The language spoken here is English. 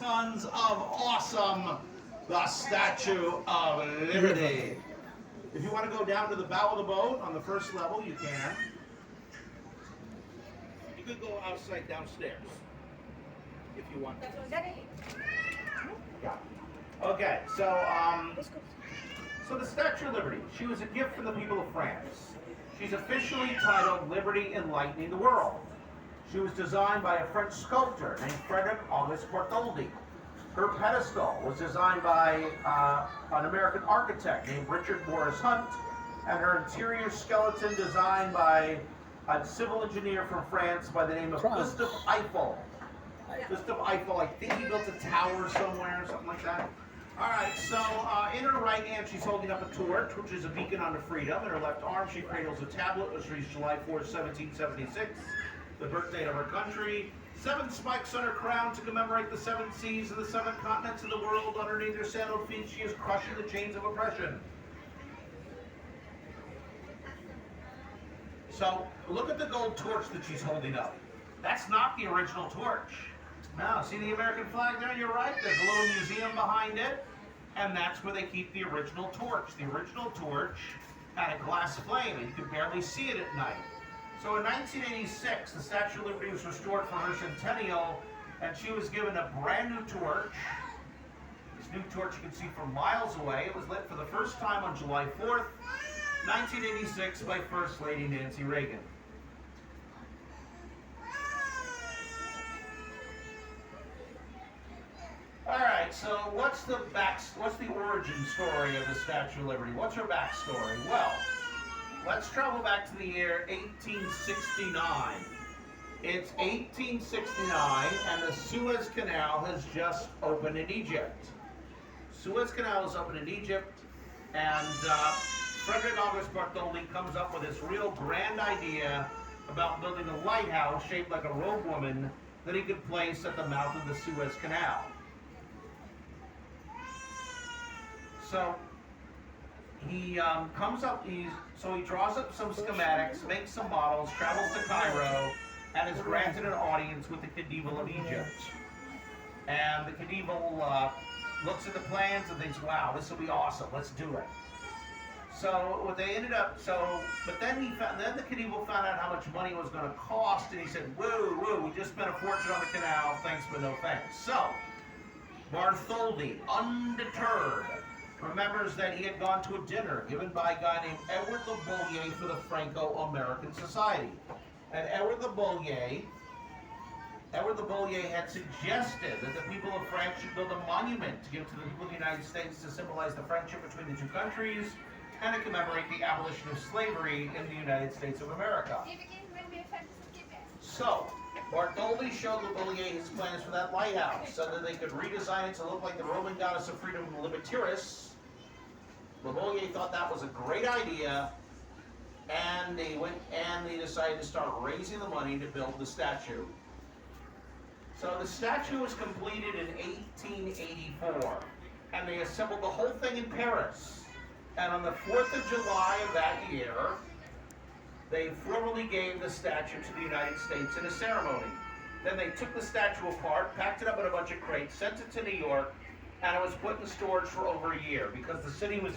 tons of awesome, the Statue of Liberty. If you want to go down to the bow of the boat on the first level, you can. You could go outside downstairs if you want to. Yeah. Okay, so the Statue of Liberty, she was a gift from the people of France. She's officially titled Liberty Enlightening the World. She was designed by a French sculptor named Frederick August Bartholdi. Her pedestal was designed by an American architect named Richard Morris Hunt, and her interior skeleton designed by a civil engineer from France by the name of Gustave Eiffel. Gustave Eiffel, I think he built a tower somewhere or something like that. All right, so in her right hand, she's holding up a torch, which is a beacon unto freedom. In her left arm, she cradles a tablet, which reads July 4th, 1776, the birth date of our country. 7 spikes on her crown to commemorate the 7 seas and the 7 continents of the world. Underneath her sandaled feet, she is crushing the chains of oppression. So, look at the gold torch that she's holding up. That's not the original torch. No, see the American flag there on your right? There's a little museum behind it, and that's where they keep the original torch. The original torch had a glass flame, and you could barely see it at night. So in 1986, the Statue of Liberty was restored for her centennial, and she was given a brand new torch. This new torch you can see from miles away. It was lit for the first time on July 4th, 1986 by First Lady Nancy Reagan. All right, so what's the origin story of the Statue of Liberty? What's her backstory? Well, let's travel back to the year 1869. It's 1869, and the Suez Canal has just opened in Egypt. Suez Canal is open in Egypt, and Frederick August Bartholdi comes up with this real grand idea about building a lighthouse shaped like a robe woman that he could place at the mouth of the Suez Canal. So he he draws up some schematics, makes some models, travels to Cairo, and is granted an audience with the Khedive of Egypt. And the Khedive looks at the plans and thinks, wow, this will be awesome, let's do it. So what they ended up, but then the Khedive found out how much money it was going to cost, and he said, whoa, we just spent a fortune on the canal, thanks but no thanks. So Bartholdi, undeterred, remembers that he had gone to a dinner given by a guy named Edward Le Bollier for the Franco-American Society. And Edward Le Bollier had suggested that the people of France should build a monument to give to the people of the United States to symbolize the friendship between the two countries and to commemorate the abolition of slavery in the United States of America. So, Bartholdi showed Le Bollier his plans for that lighthouse so that they could redesign it to look like the Roman goddess of freedom, Libertiris. Le Bollier thought that was a great idea, and they decided to start raising the money to build the statue. So the statue was completed in 1884, and they assembled the whole thing in Paris. And on the 4th of July of that year, they formally gave the statue to the United States in a ceremony. Then they took the statue apart, packed it up in a bunch of crates, sent it to New York, and it was put in storage for over a year because the city was